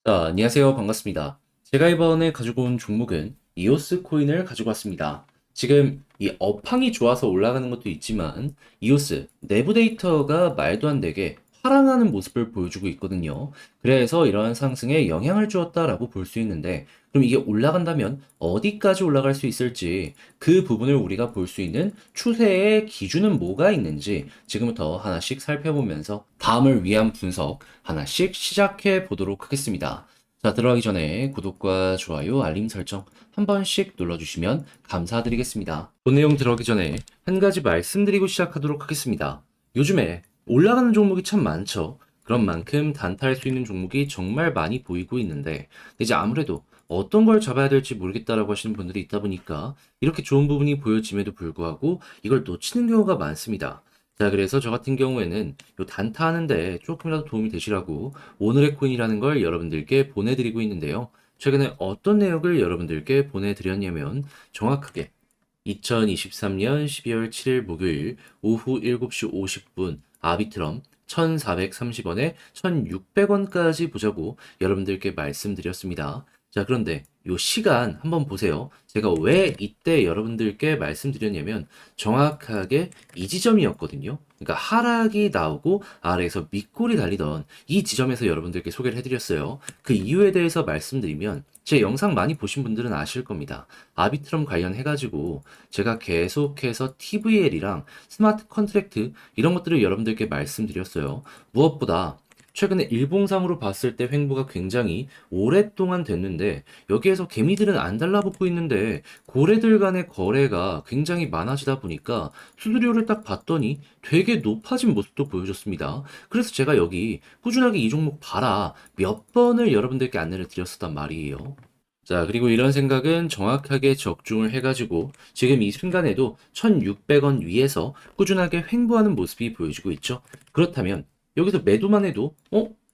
안녕하세요. 반갑습니다. 제가 이번에 가지고 온 종목은 이오스 코인을 가지고 왔습니다. 지금 이 업황이 좋아서 올라가는 것도 있지만 이오스 내부 데이터가 말도 안 되게 화랑하는 모습을 보여주고 있거든요. 그래서 이러한 상승에 영향을 주었다라고 볼 수 있는데 그럼 이게 올라간다면 어디까지 올라갈 수 있을지 그 부분을 우리가 볼 수 있는 추세의 기준은 뭐가 있는지 지금부터 하나씩 살펴보면서 다음을 위한 분석 하나씩 시작해 보도록 하겠습니다. 자, 들어가기 전에 구독과 좋아요, 알림 설정 한 번씩 눌러주시면 감사드리겠습니다. 본 내용 들어가기 전에 한 가지 말씀드리고 시작하도록 하겠습니다. 요즘에 올라가는 종목이 참 많죠. 그런 만큼 단타할 수 있는 종목이 정말 많이 보이고 있는데, 이제 아무래도 어떤 걸 잡아야 될지 모르겠다라고 하시는 분들이 있다 보니까 이렇게 좋은 부분이 보여짐에도 불구하고 이걸 놓치는 경우가 많습니다. 자, 그래서 저 같은 경우에는 요 단타 하는데 조금이라도 도움이 되시라고 오늘의 코인이라는 걸 여러분들께 보내드리고 있는데요. 최근에 어떤 내역을 여러분들께 보내드렸냐면 정확하게 2023년 12월 7일 목요일 오후 7시 50분 아비트럼 1,430원에 1,600원까지 보자고 여러분들께 말씀드렸습니다. 자, 그런데 요 시간 한번 보세요. 제가 왜 이때 여러분들께 말씀드렸냐면 정확하게 이 지점이었거든요. 그러니까 하락이 나오고 아래에서 밑골이 달리던 이 지점에서 여러분들께 소개를 해드렸어요. 그 이유에 대해서 말씀드리면 제 영상 많이 보신 분들은 아실 겁니다. 아비트럼 관련해가지고 제가 계속해서 TVL이랑 스마트 컨트랙트 이런 것들을 여러분들께 말씀드렸어요. 무엇보다 최근에 일봉상으로 봤을 때 횡보가 굉장히 오랫동안 됐는데 여기에서 개미들은 안 달라붙고 있는데 고래들 간의 거래가 굉장히 많아지다 보니까 수수료를 딱 봤더니 되게 높아진 모습도 보여줬습니다. 그래서 제가 여기 꾸준하게 이 종목 봐라 몇 번을 여러분들께 안내를 드렸었단 말이에요. 자, 그리고 이런 생각은 정확하게 적중을 해가지고 지금 이 순간에도 1,600원 위에서 꾸준하게 횡보하는 모습이 보여지고 있죠. 그렇다면 여기서 매도만 해도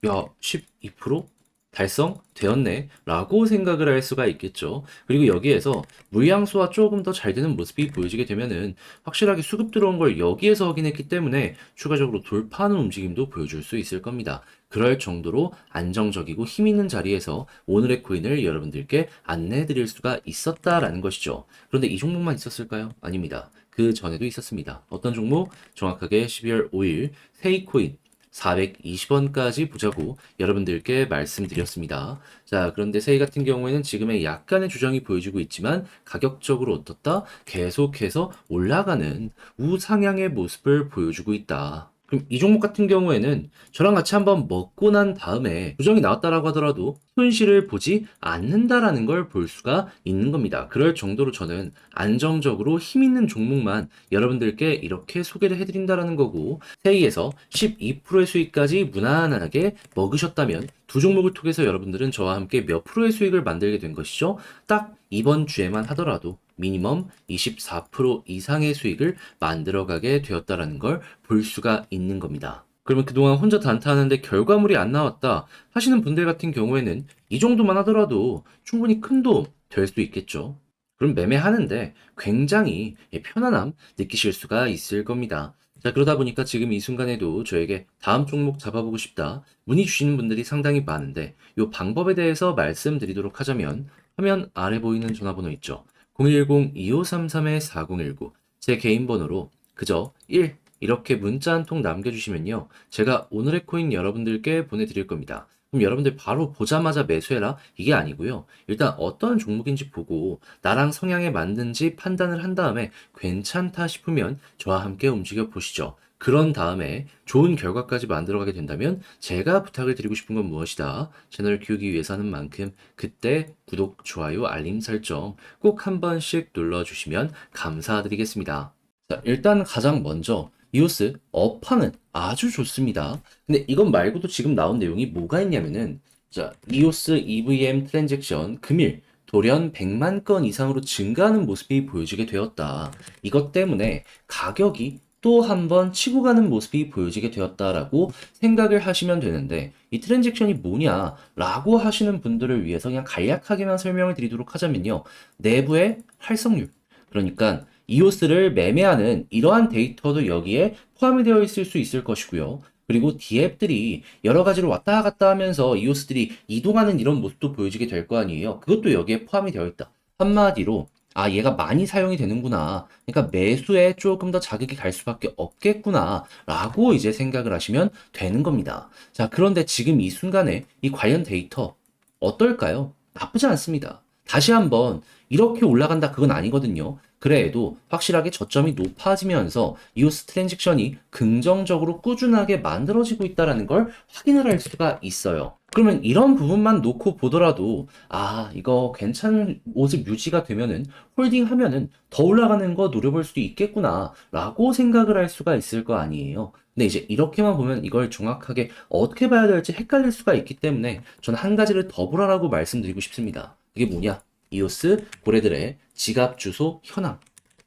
야, 12% 달성되었네 라고 생각을 할 수가 있겠죠. 그리고 여기에서 물량수와 조금 더 잘 되는 모습이 보여지게 되면은 확실하게 수급 들어온 걸 여기에서 확인했기 때문에 추가적으로 돌파하는 움직임도 보여줄 수 있을 겁니다. 그럴 정도로 안정적이고 힘 있는 자리에서 오늘의 코인을 여러분들께 안내해 드릴 수가 있었다라는 것이죠. 그런데 이 종목만 있었을까요? 아닙니다. 그 전에도 있었습니다. 어떤 종목? 정확하게 12월 5일 세이코인 420원까지 보자고 여러분들께 말씀드렸습니다. 자, 그런데 세이 같은 경우에는 지금의 약간의 조정이 보여지고 있지만 가격적으로 어떻다? 계속해서 올라가는 우상향의 모습을 보여주고 있다. 그럼 이 종목 같은 경우에는 저랑 같이 한번 먹고 난 다음에 조정이 나왔다라고 하더라도 손실을 보지 않는다라는 걸 볼 수가 있는 겁니다. 그럴 정도로 저는 안정적으로 힘 있는 종목만 여러분들께 이렇게 소개를 해드린다라는 거고 세이에서 12%의 수익까지 무난하게 먹으셨다면 두 종목을 통해서 여러분들은 저와 함께 몇 프로의 수익을 만들게 된 것이죠. 딱 이번 주에만 하더라도 미니멈 24% 이상의 수익을 만들어가게 되었다라는 걸 볼 수가 있는 겁니다. 그러면 그동안 혼자 단타하는데 결과물이 안 나왔다 하시는 분들 같은 경우에는 이 정도만 하더라도 충분히 큰 도움 될 수 있겠죠. 그럼 매매하는데 굉장히 편안함 느끼실 수가 있을 겁니다. 자, 그러다 보니까 지금 이 순간에도 저에게 다음 종목 잡아보고 싶다 문의 주시는 분들이 상당히 많은데 이 방법에 대해서 말씀드리도록 하자면 화면 아래 보이는 전화번호 있죠. 010-2533-4019 제 개인 번호로 그저 1 이렇게 문자 한 통 남겨주시면요. 제가 오늘의 코인 여러분들께 보내드릴 겁니다. 그럼 여러분들 바로 보자마자 매수해라? 이게 아니고요. 일단 어떤 종목인지 보고 나랑 성향에 맞는지 판단을 한 다음에 괜찮다 싶으면 저와 함께 움직여 보시죠. 그런 다음에 좋은 결과까지 만들어가게 된다면 제가 부탁을 드리고 싶은 건 무엇이다? 채널을 키우기 위해서 하는 만큼 그때 구독, 좋아요, 알림 설정 꼭 한 번씩 눌러주시면 감사드리겠습니다. 자, 일단 가장 먼저 이오스 업황은 아주 좋습니다. 근데 이것 말고도 지금 나온 내용이 뭐가 있냐면은 자, 이오스 EVM 트랜잭션 금일 돌연 100만 건 이상으로 증가하는 모습이 보여지게 되었다. 이것 때문에 가격이 또 한 번 치고 가는 모습이 보여지게 되었다라고 생각을 하시면 되는데 이 트랜잭션이 뭐냐라고 하시는 분들을 위해서 그냥 간략하게만 설명을 드리도록 하자면요. 내부의 활성률 그러니까 이오스를 매매하는 이러한 데이터도 여기에 포함이 되어 있을 수 있을 것이고요. 그리고 D앱들이 여러 가지로 왔다 갔다 하면서 이오스들이 이동하는 이런 모습도 보여지게 될 거 아니에요. 그것도 여기에 포함이 되어 있다. 한마디로 아, 얘가 많이 사용이 되는구나. 그러니까 매수에 조금 더 자극이 갈 수밖에 없겠구나. 라고 이제 생각을 하시면 되는 겁니다. 자, 그런데 지금 이 순간에 이 관련 데이터 어떨까요? 나쁘지 않습니다. 다시 한번 이렇게 올라간다 그건 아니거든요. 그래도 확실하게 저점이 높아지면서 이오스 트랜직션이 긍정적으로 꾸준하게 만들어지고 있다는 걸 확인을 할 수가 있어요. 그러면 이런 부분만 놓고 보더라도 아, 이거 괜찮은 모습 유지가 되면은 홀딩 하면은 더 올라가는 거 노려볼 수도 있겠구나 라고 생각을 할 수가 있을 거 아니에요. 근데 이제 이렇게만 보면 이걸 정확하게 어떻게 봐야 될지 헷갈릴 수가 있기 때문에 저는 한 가지를 더 보라라고 말씀드리고 싶습니다. 그게 뭐냐? 이오스 고래들의 지갑 주소 현황.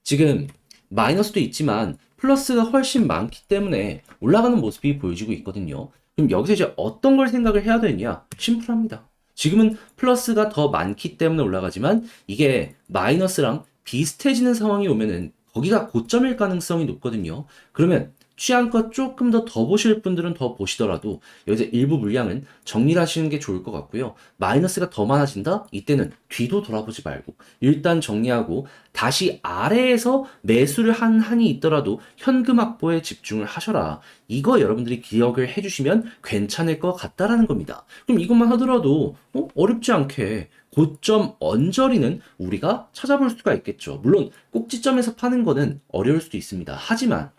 지금 마이너스도 있지만 플러스가 훨씬 많기 때문에 올라가는 모습이 보여지고 있거든요. 그럼 여기서 이제 어떤 걸 생각을 해야 되냐? 심플합니다. 지금은 플러스가 더 많기 때문에 올라가지만 이게 마이너스랑 비슷해지는 상황이 오면은 거기가 고점일 가능성이 높거든요. 그러면 취향껏 조금 더 보실 분들은 더 보시더라도 여기서 일부 물량은 정리를 하시는 게 좋을 것 같고요. 마이너스가 더 많아진다? 이때는 뒤도 돌아보지 말고 일단 정리하고 다시 아래에서 매수를 한 한이 있더라도 현금 확보에 집중을 하셔라. 이거 여러분들이 기억을 해주시면 괜찮을 것 같다라는 겁니다. 그럼 이것만 하더라도 어렵지 않게 고점 언저리는 우리가 찾아볼 수가 있겠죠. 물론 꼭지점에서 파는 거는 어려울 수도 있습니다. 하지만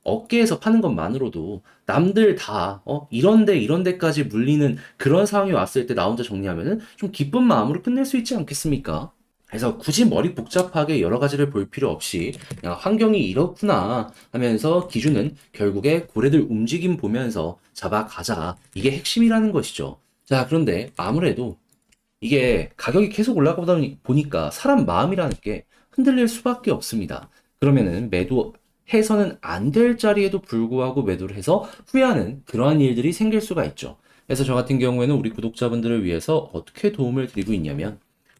어깨에서 파는 것만으로도 남들 다 이런 데까지 물리는 그런 상황이 왔을 때 나 혼자 정리하면은 좀 기쁜 마음으로 끝낼 수 있지 않겠습니까? 그래서 굳이 머리 복잡하게 여러 가지를 볼 필요 없이 그냥 환경이 이렇구나 하면서 기준은 결국에 고래들 움직임 보면서 잡아가자. 이게 핵심이라는 것이죠. 자, 그런데 아무래도 이게 가격이 계속 올라가다 보니까 사람 마음이라는 게 흔들릴 수밖에 없습니다. 그러면은 매도해서는 안 될 자리에도 불구하고 매도를 해서 후회하는 그러한 일들이 생길 수가 있죠. 그래서 저 같은 경우에는 우리 구독자분들을 위해서 어떻게 도움을 드리고 있냐면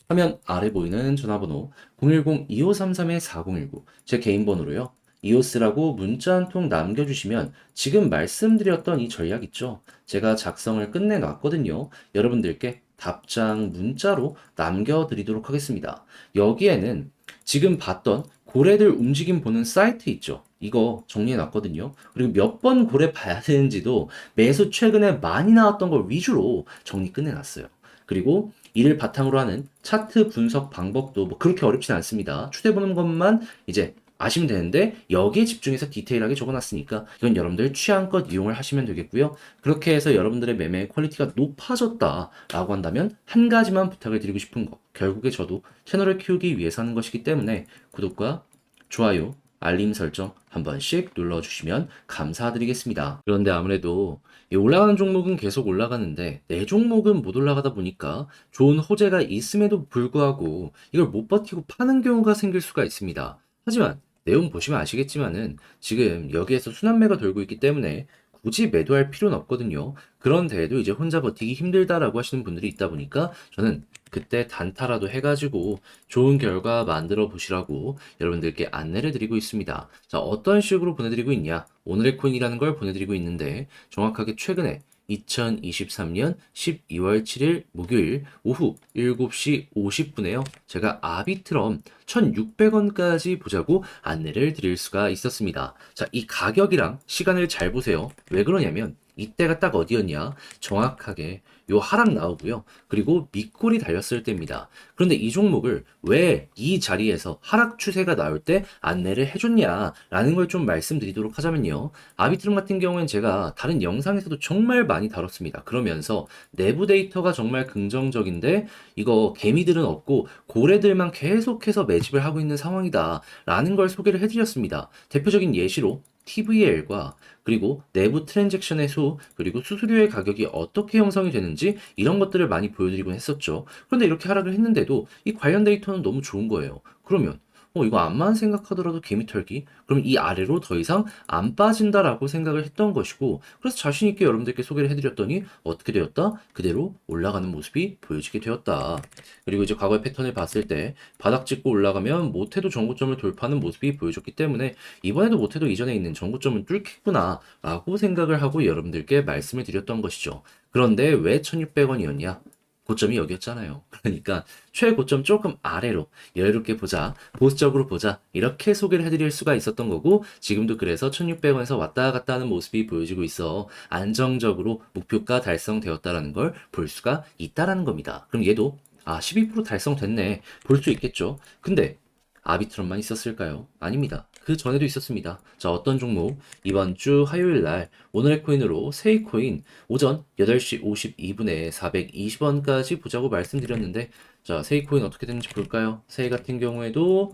화면 아래 보이는 전화번호 010-2533-4019 제 개인 번호로요. 이오스라고 문자 한 통 남겨주시면 지금 말씀드렸던 이 전략 있죠? 제가 작성을 끝내놨거든요. 여러분들께 답장 문자로 남겨드리도록 하겠습니다. 여기에는 지금 봤던 고래들 움직임 보는 사이트 있죠? 이거 정리해놨거든요. 그리고 몇 번 고래 봐야 되는지도 매수 최근에 많이 나왔던 걸 위주로 정리 끝내놨어요. 그리고 이를 바탕으로 하는 차트 분석 방법도 뭐 그렇게 어렵진 않습니다. 추대보는 것만 이제 아시면 되는데 여기에 집중해서 디테일하게 적어놨으니까 이건 여러분들 취향껏 이용을 하시면 되겠고요. 그렇게 해서 여러분들의 매매 퀄리티가 높아졌다라고 한다면 한 가지만 부탁을 드리고 싶은 거. 결국에 저도 채널을 키우기 위해서 하는 것이기 때문에 구독과 좋아요, 알림 설정 한 번씩 눌러주시면 감사드리겠습니다. 그런데 아무래도 이 올라가는 종목은 계속 올라가는데 내 종목은 못 올라가다 보니까 좋은 호재가 있음에도 불구하고 이걸 못 버티고 파는 경우가 생길 수가 있습니다. 하지만 내용 보시면 아시겠지만은 지금 여기에서 순환매가 돌고 있기 때문에 굳이 매도할 필요는 없거든요. 그런데도 이제 혼자 버티기 힘들다라고 하시는 분들이 있다 보니까 저는 그때 단타라도 해가지고 좋은 결과 만들어 보시라고 여러분들께 안내를 드리고 있습니다. 자, 어떤 식으로 보내드리고 있냐? 오늘의 코인이라는 걸 보내드리고 있는데 정확하게 최근에 2023년 12월 7일 목요일 오후 7시 50분에요. 제가 아비트럼 1,600원까지 보자고 안내를 드릴 수가 있었습니다. 자, 이 가격이랑 시간을 잘 보세요. 왜 그러냐면 이때가 딱 어디였냐? 정확하게 요 하락 나오고요. 그리고 밑골이 달렸을 때입니다. 그런데 이 종목을 왜 이 자리에서 하락 추세가 나올 때 안내를 해줬냐라는 걸 좀 말씀드리도록 하자면요. 아비트럼 같은 경우엔 제가 다른 영상에서도 정말 많이 다뤘습니다. 그러면서 내부 데이터가 정말 긍정적인데 이거 개미들은 없고 고래들만 계속해서 매집을 하고 있는 상황이다 라는 걸 소개를 해드렸습니다. 대표적인 예시로 TVL과 그리고 내부 트랜잭션의 수, 그리고 수수료의 가격이 어떻게 형성이 되는지 이런 것들을 많이 보여드리곤 했었죠. 그런데 이렇게 하락을 했는데도 이 관련 데이터는 너무 좋은 거예요. 그러면 이거 암만 생각하더라도 개미 털기? 그럼 이 아래로 더 이상 안 빠진다라고 생각을 했던 것이고, 그래서 자신 있게 여러분들께 소개를 해드렸더니 어떻게 되었다? 그대로 올라가는 모습이 보여지게 되었다. 그리고 이제 과거의 패턴을 봤을 때 바닥 찍고 올라가면 못해도 전고점을 돌파하는 모습이 보여줬기 때문에 이번에도 못해도 이전에 있는 전고점을 뚫겠구나 라고 생각을 하고 여러분들께 말씀을 드렸던 것이죠. 그런데 왜 1600원이었냐? 고점이 여기였잖아요. 그러니까 최고점 조금 아래로 여유롭게 보자, 보수적으로 보자 이렇게 소개를 해드릴 수가 있었던 거고, 지금도 그래서 1600원에서 왔다 갔다 하는 모습이 보여지고 있어 안정적으로 목표가 달성되었다라는 걸 볼 수가 있다라는 겁니다. 그럼 얘도 12% 달성됐네 볼 수 있겠죠. 근데 아비트럼만 있었을까요? 아닙니다. 그 전에도 있었습니다. 자, 어떤 종목? 이번 주 화요일 날 오늘의 코인으로 세이코인 오전 8시 52분에 420원까지 보자고 말씀드렸는데, 자, 세이코인 어떻게 되는지 볼까요? 세이 같은 경우에도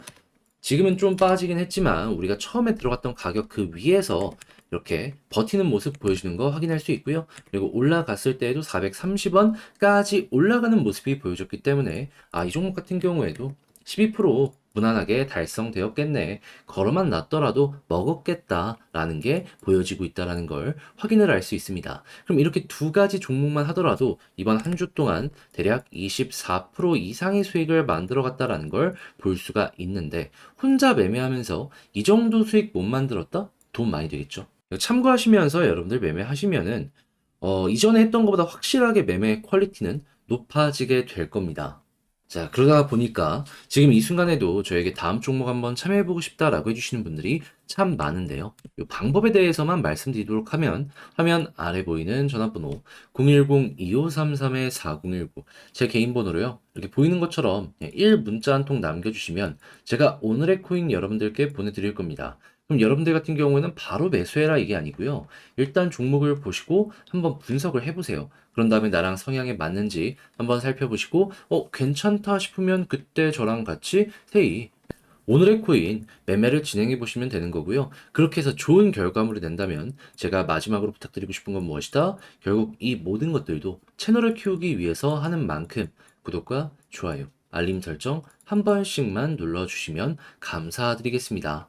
지금은 좀 빠지긴 했지만 우리가 처음에 들어갔던 가격 그 위에서 이렇게 버티는 모습 보여주는 거 확인할 수 있고요. 그리고 올라갔을 때에도 430원까지 올라가는 모습이 보여줬기 때문에 이 종목 같은 경우에도 12% 무난하게 달성되었겠네. 걸어만 놨더라도 먹었겠다라는 게 보여지고 있다라는 걸 확인을 할 수 있습니다. 그럼 이렇게 두 가지 종목만 하더라도 이번 한 주 동안 대략 24% 이상의 수익을 만들어 갔다라는 걸 볼 수가 있는데, 혼자 매매하면서 이 정도 수익 못 만들었다? 돈 많이 되겠죠. 이거 참고하시면서 여러분들 매매하시면은 이전에 했던 것보다 확실하게 매매 퀄리티는 높아지게 될 겁니다. 자, 그러다 보니까 지금 이 순간에도 저에게 다음 종목 한번 참여해보고 싶다라고 해주시는 분들이 참 많은데요. 이 방법에 대해서만 말씀드리도록 하면 화면 아래 보이는 전화번호 010-2533-4019 제 개인 번호로요. 이렇게 보이는 것처럼 1 문자 한 통 남겨주시면 제가 오늘의 코인 여러분들께 보내드릴 겁니다. 그럼 여러분들 같은 경우에는 바로 매수해라 이게 아니고요. 일단 종목을 보시고 한번 분석을 해보세요. 그런 다음에 나랑 성향에 맞는지 한번 살펴보시고 괜찮다 싶으면 그때 저랑 같이 세이 오늘의 코인 매매를 진행해 보시면 되는 거고요. 그렇게 해서 좋은 결과물이 낸다면 제가 마지막으로 부탁드리고 싶은 건 무엇이다? 결국 이 모든 것들도 채널을 키우기 위해서 하는 만큼 구독과 좋아요, 알림 설정 한 번씩만 눌러주시면 감사드리겠습니다.